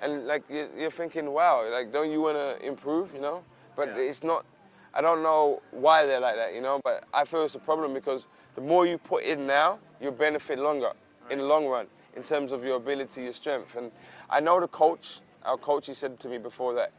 And like you're thinking, wow, like don't you want to improve, you know? But it's not. I don't know why they're like that, you know. But I feel it's a problem because the more you put in now, you'll benefit longer in the long run in terms of your ability, your strength. And I know the coach, our coach, he said to me before that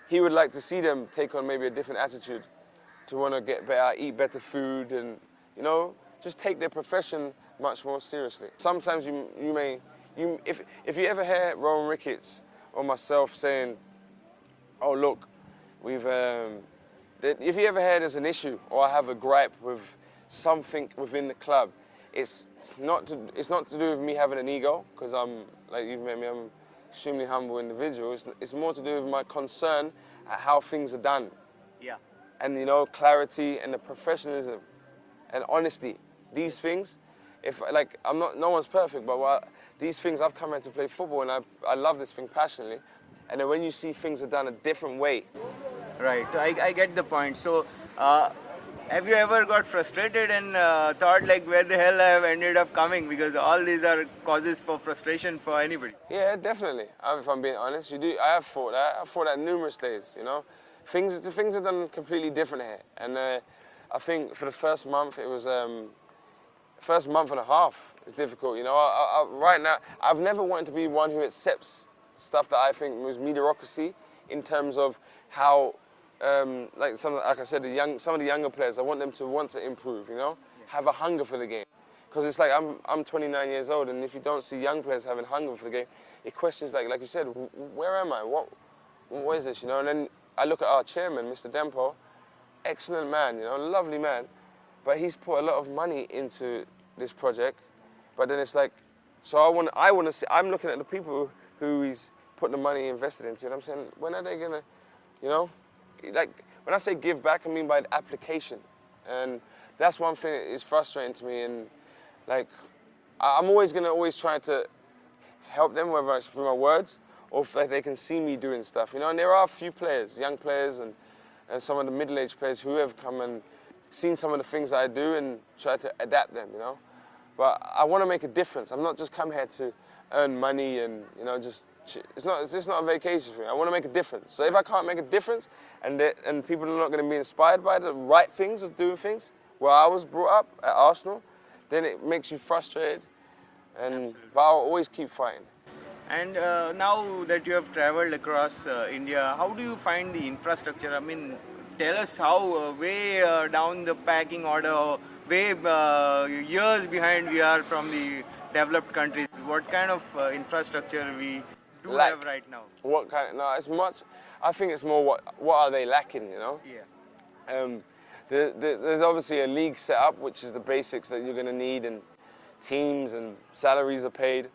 he would like to see them take on maybe a different attitude, to want to get better, eat better food, and you know, just take their profession much more seriously. Sometimes if you ever hear Rohan Ricketts or myself saying, "Oh look, if you ever hear there's an issue or I have a gripe with something within the club, it's not to do with me having an ego, because I'm, like you've met me, I'm an extremely humble individual. It's more to do with my concern at how things are done. Yeah. And you know, clarity and the professionalism and honesty. These things, no one's perfect, but these things, I've come here to play football and I love this thing passionately. And then when you see things are done a different way. Right, I get the point. So, have you ever got frustrated and thought like, where the hell I have ended up coming? Because all these are causes for frustration for anybody. Yeah, definitely. If I'm being honest, I have thought that. I've thought that numerous days, you know. Things are done completely different here. And I think for the first month, it was, first month and a half is difficult, you know. Right now, I've never wanted to be one who accepts stuff that I think was mediocrity in terms of how, like I said, some of the younger players, I want them to want to improve, you know, have a hunger for the game. Because it's like I'm 29 years old, and if you don't see young players having hunger for the game, it questions like you said, where am I? What is this, you know? And then I look at our chairman, Mr. Dempo, excellent man, you know, lovely man, but he's put a lot of money into this project. But then it's like, so I want to see. I'm looking at the people who he's put the money invested into, and I'm saying, when are they gonna, you know, like when I say give back, I mean by the application, and that's one thing that is frustrating to me. And like, I'm always try to help them, whether it's through my words or if they can see me doing stuff, you know. And there are a few players, young players, and some of the middle-aged players who have come and seen some of the things that I do and try to adapt them, you know. But I want to make a difference. I'm not just come here to earn money and, you know, it's just not a vacation for me. I want to make a difference. So if I can't make a difference and people are not going to be inspired by the right things of doing things where I was brought up at Arsenal, then it makes you frustrated. But I'll always keep fighting. And now that you have traveled across India, how do you find the infrastructure? I mean, tell us how way down the packing order, way years behind we are from the developed countries. What kind of infrastructure we do have right now? What kind? No, it's much. I think it's more what are they lacking, you know? Yeah. There's obviously a league set up, which is the basics that you're going to need, and teams and salaries are paid.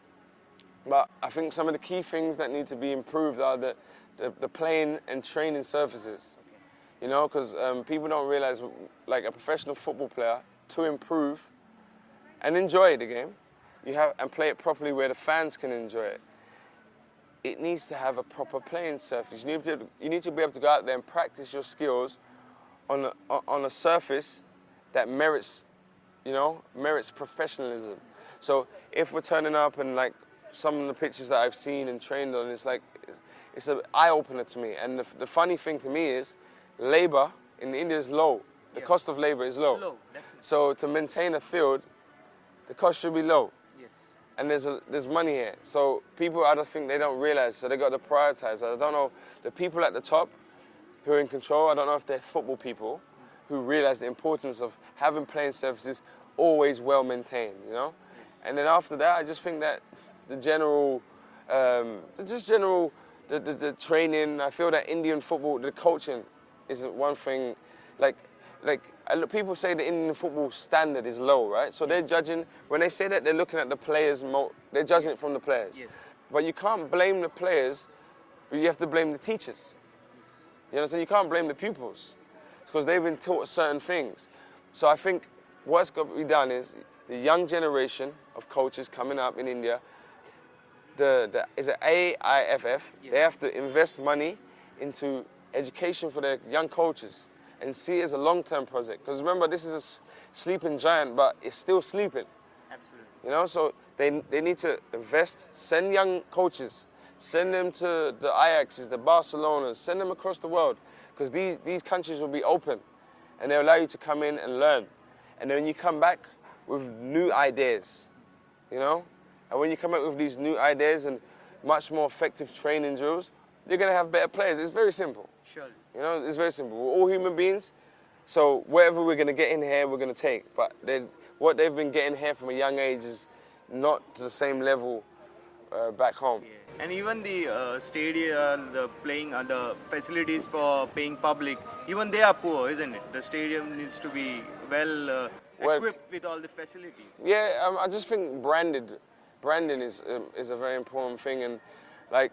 But I think some of the key things that need to be improved are the playing and training surfaces. You know, because people don't realize, like a professional football player, to improve and enjoy the game, and play it properly where the fans can enjoy it. It needs to have a proper playing surface. You need to be able to go out there and practice your skills on a surface that merits professionalism. So if we're turning up and like some of the pitches that I've seen and trained on, it's an eye-opener to me. And the funny thing to me is, labor in India is low. The cost of labor is low. So to maintain a field, the cost should be low. Yes. And there's money here. So people, I don't think they don't realize, so they got to prioritize. I don't know, the people at the top who are in control, I don't know if they're football people who realize the importance of having playing surfaces always well maintained, you know? And then after that, I just think that the training, I feel that Indian football, the coaching is one thing. People say the Indian football standard is low, right? So they're judging, when they say that, they're looking at the players, they're judging it from the players. Yes. But you can't blame the players, but you have to blame the teachers. You understand? You can't blame the pupils. It's because they've been taught certain things. So I think what's got to be done is the young generation of coaches coming up in India, is it AIFF? Yes. They have to invest money into education for their young coaches and see it as a long-term project. Because remember, this is a sleeping giant, but it's still sleeping. Absolutely. You know, so they need to invest, send young coaches Send them to the Ajaxes, the Barcelonas. Send them across the world, because these countries will be open, and they'll allow you to come in and learn. And then when you come back with new ideas, you know, and when you come back with these new ideas and much more effective training drills, you're gonna have better players. It's very simple. Sure. You know, it's very simple. We're all human beings, so whatever we're gonna get in here, we're gonna take. But what they've been getting here from a young age is not to the same level back home. Yeah. And even the stadium, the facilities for paying public, even they are poor, isn't it? The stadium needs to be well equipped with all the facilities. Yeah, I just think branding is a very important thing, and like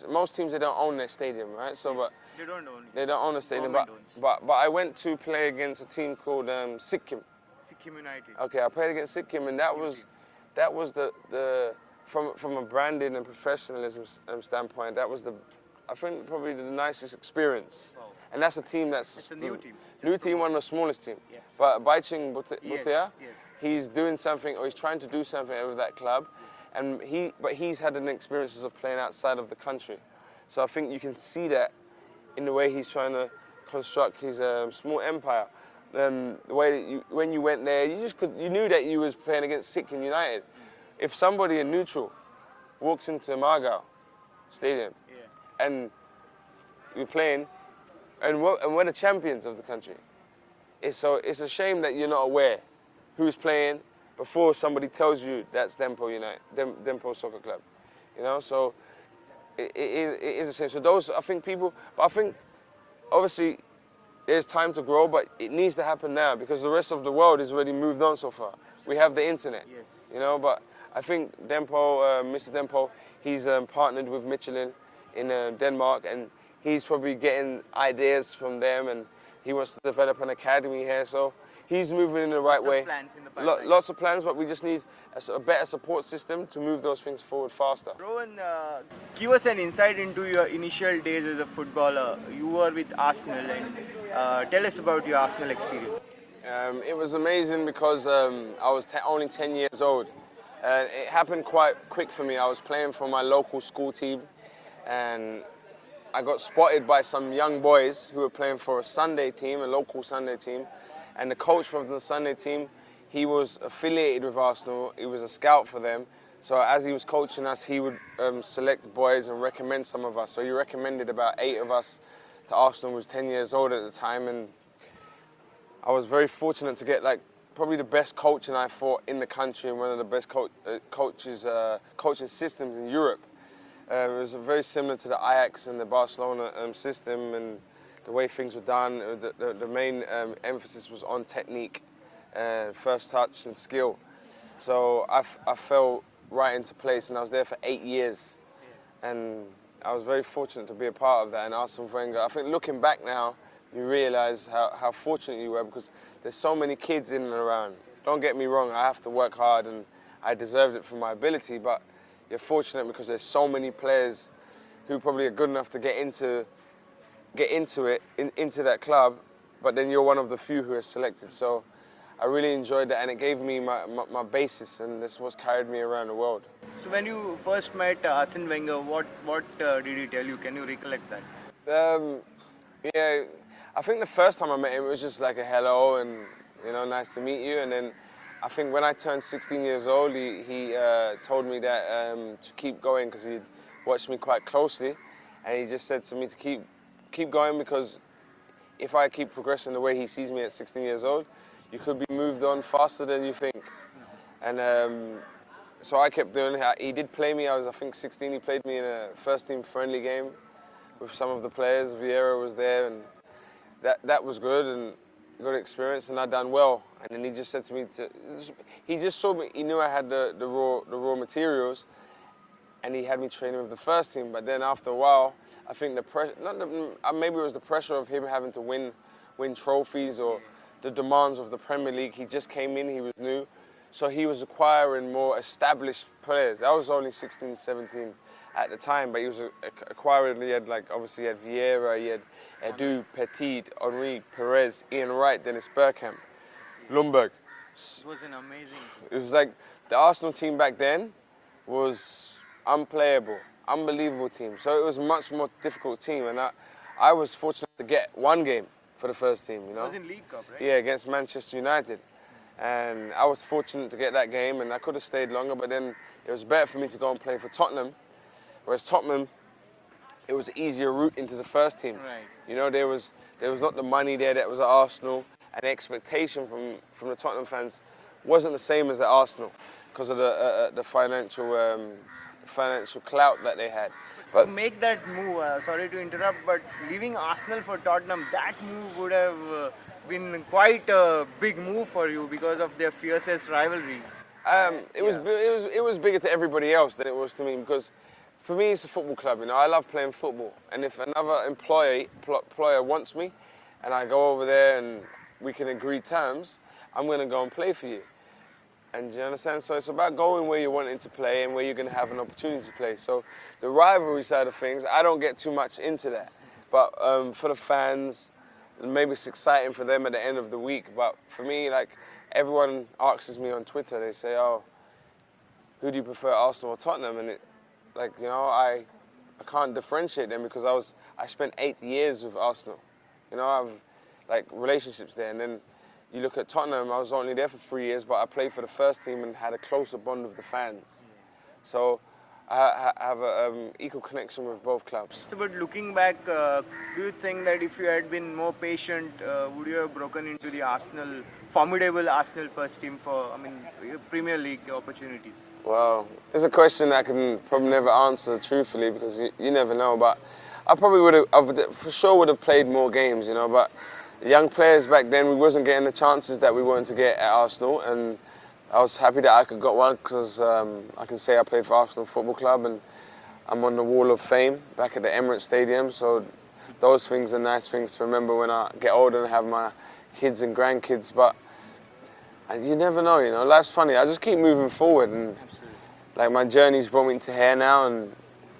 most teams, they don't own their stadium, right? So, Yes, but they don't own a stadium. Government But I went to play against a team called Sikkim. Sikkim United. Okay, I played against Sikkim, and that was the from a branding and professionalism standpoint, that was I think probably the nicest experience. Wow. And that's a team that's It's a new team. New team, one of the smallest team. Yes. But Baiching Butea, Yes. he's doing something, or he's trying to do something with that club, and he's had an experiences of playing outside of the country. So I think you can see that in the way he's trying to construct his small empire. The way that when you went there, you knew that you was playing against Sikkim United. If somebody in neutral walks into Margao Stadium and you're playing, and we're the champions of the country, it's a shame that you're not aware who's playing before somebody tells you that's Dempo United, Dempo Soccer Club, you know. So it is a shame. So those, I think obviously there's time to grow, but it needs to happen now because the rest of the world has already moved on so far. We have the internet, you know. But I think Dempo, Mr. Dempo, he's partnered with Michelin in Denmark, and he's probably getting ideas from them, and he wants to develop an academy here. So he's moving in the right way. Lots of plans, but we just need a better support system to move those things forward faster. Rohan, give us an insight into your initial days as a footballer. You were with Arsenal, and tell us about your Arsenal experience. It was amazing because I was only 10 years old. It happened quite quick for me. I was playing for my local school team, and I got spotted by some young boys who were playing for a Sunday team, a local Sunday team. And the coach from the Sunday team, he was affiliated with Arsenal. He was a scout for them. So as he was coaching us, he would select the boys and recommend some of us. So he recommended about 8 of us to Arsenal. I was 10 years old at the time, and I was very fortunate to get probably the best coaching I thought in the country, and one of the best coaching systems in Europe. It was very similar to the Ajax and the Barcelona system, and the way things were done. The main emphasis was on technique, first touch and skill. So I fell right into place, and I was there for 8 years. And I was very fortunate to be a part of that. And Arsene Wenger, I think looking back now, you realise how fortunate you were, because there's so many kids in and around. Don't get me wrong, I have to work hard, and I deserved it for my ability, but you're fortunate because there's so many players who probably are good enough to get into that club, but then you're one of the few who are selected. So I really enjoyed that, and it gave me my basis, and this was carried me around the world. So when you first met Arsene Wenger, what did he tell you? Can you recollect that? Yeah, I think the first time I met him, it was just like a hello and, you know, nice to meet you. And then I think when I turned 16 years old, he told me that to keep going, because he'd watched me quite closely, and he just said to me to keep going, because if I keep progressing the way he sees me at 16 years old, you could be moved on faster than you think. And so I kept doing it. He did play me. I was, I think, 16. He played me in a first-team friendly game with some of the players. Vieira was there, and that was good and good experience, and I done well. And then he just said to me, he just saw me. He knew I had the raw materials, and he had me training with the first team. But then after a while, I think the pressure, maybe it was the pressure of him having to win trophies, or the demands of the Premier League. He just came in, he was new, so he was acquiring more established players. I was only 16, 17 at the time, but he was acquiring. He had obviously he had Vieira, he had Edu, Petit, Henri, Perez, Ian Wright, Dennis Bergkamp, Lundberg. It was an amazing. It was like the Arsenal team back then was unplayable, unbelievable team. So it was a much more difficult team, and I was fortunate to get one game for the first team, you know. It was in League Cup, right? Yeah, against Manchester United. And I was fortunate to get that game, and I could have stayed longer, but then it was better for me to go and play for Tottenham. Whereas Tottenham, it was an easier route into the first team. Right. You know, there was not the money there that was at Arsenal, and the expectation from the Tottenham fans wasn't the same as at Arsenal because of the financial clout that they had. But to make that move, sorry to interrupt, but leaving Arsenal for Tottenham, that move would have been quite a big move for you because of their fiercest rivalry. It was bigger to everybody else than it was to me, because for me it's a football club. You know, I love playing football, and if another employer wants me, and I go over there and we can agree terms, I'm going to go and play for you. And do you understand? So it's about going where you're wanting to play and where you're going to have an opportunity to play. So the rivalry side of things, I don't get too much into that. But for the fans, maybe it's exciting for them at the end of the week. But for me, like, everyone asks me on Twitter, they say, oh, who do you prefer, Arsenal or Tottenham? And I can't differentiate them because I spent 8 years with Arsenal. You know, I've like relationships there. And then you look at Tottenham, I was only there for 3 years, but I played for the first team and had a closer bond with the fans. So I have an equal connection with both clubs. So, but looking back, do you think that if you had been more patient, would you have broken into the formidable Arsenal first team for, Premier League opportunities? Well, it's a question that I can probably never answer truthfully because you never know. But I probably for sure would have played more games, you know. But young players back then, we wasn't getting the chances that we wanted to get at Arsenal, and I was happy that I could get one because I can say I played for Arsenal Football Club and I'm on the Wall of Fame back at the Emirates Stadium. So those things are nice things to remember when I get older and have my kids and grandkids. But you never know, you know. Life's funny. I just keep moving forward, and like my journey's brought me to here now, and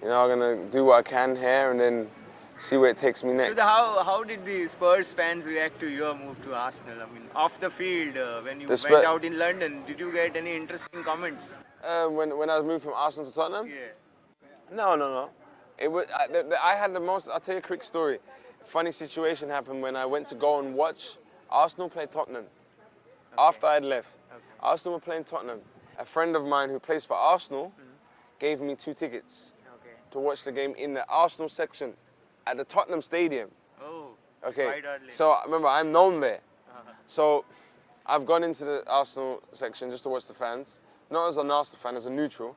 you know I'm gonna do what I can here and then see where it takes me next. So how did the Spurs fans react to your move to Arsenal? Off the field, when you went out in London, did you get any interesting comments? When I moved from Arsenal to Tottenham? Yeah. No. It was I had the most. I'll tell you a quick story. A funny situation happened when I went to go and watch Arsenal play Tottenham. Okay. After I had left, Arsenal were playing Tottenham. A friend of mine who plays for Arsenal gave me 2 tickets to watch the game in the Arsenal section at the Tottenham Stadium. Oh, okay. Quite early. So remember, I'm known there. So I've gone into the Arsenal section just to watch the fans, not as an Arsenal fan, as a neutral.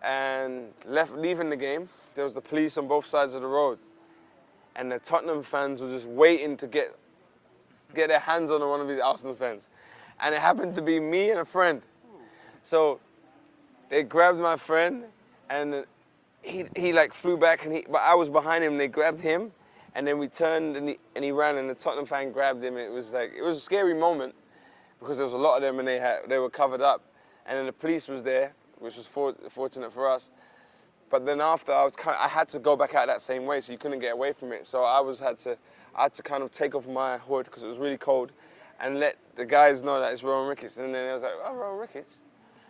And leaving the game, there was the police on both sides of the road, and the Tottenham fans were just waiting to get their hands on one of these Arsenal fans, and it happened to be me and a friend. So they grabbed my friend, and he like flew back, but I was behind him. They grabbed him, and then we turned, and he ran, and the Tottenham fan grabbed him. And it was a scary moment because there was a lot of them, and they were covered up, and then the police was there, which was fortunate for us. But then after, I had to go back out that same way, so you couldn't get away from it. So I had to kind of take off my hood because it was really cold, and let the guys know that it's Rohan Ricketts. And then they was like, oh, Rohan Ricketts.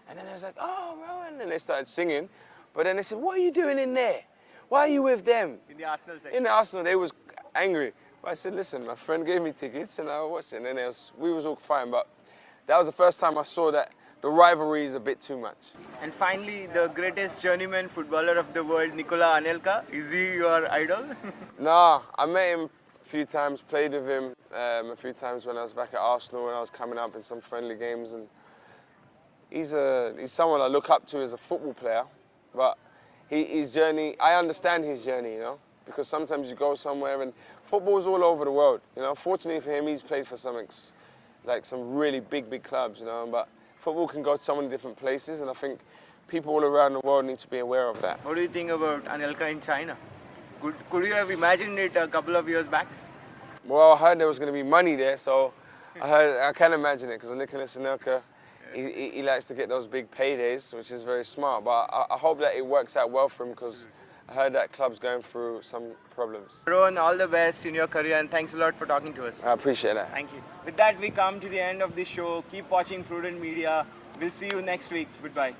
And then they was like, oh, Rohan. And they started singing. But then they said, what are you doing in there? Why are you with them? In the Arsenal section? In the Arsenal, they was angry. But I said, listen, my friend gave me tickets and I watched it. And then we was all fine. But that was the first time I saw that the rivalry is a bit too much. And finally, the greatest journeyman footballer of the world, Nikola Anelka. Is he your idol? Nah, I met him a few times, played with him a few times when I was back at Arsenal, when I was coming up in some friendly games. And he's someone I look up to as a football player. But his journey, I understand his journey, you know, because sometimes you go somewhere and football's all over the world, you know. Fortunately for him, he's played for some really big clubs, you know. But football can go to so many different places, and I think people all around the world need to be aware of that. What do you think about Anelka in China? Could you have imagined it a couple of years back? Well, I heard there was going to be money there, so I can imagine it, because Nicolas Anelka, he likes to get those big paydays, which is very smart. But I hope that it works out well for him, because I heard that club's going through some problems. Rohan, all the best in your career, and thanks a lot for talking to us. I appreciate that. Thank you. With that, we come to the end of the show. Keep watching Prudent Media. We'll see you next week. Goodbye.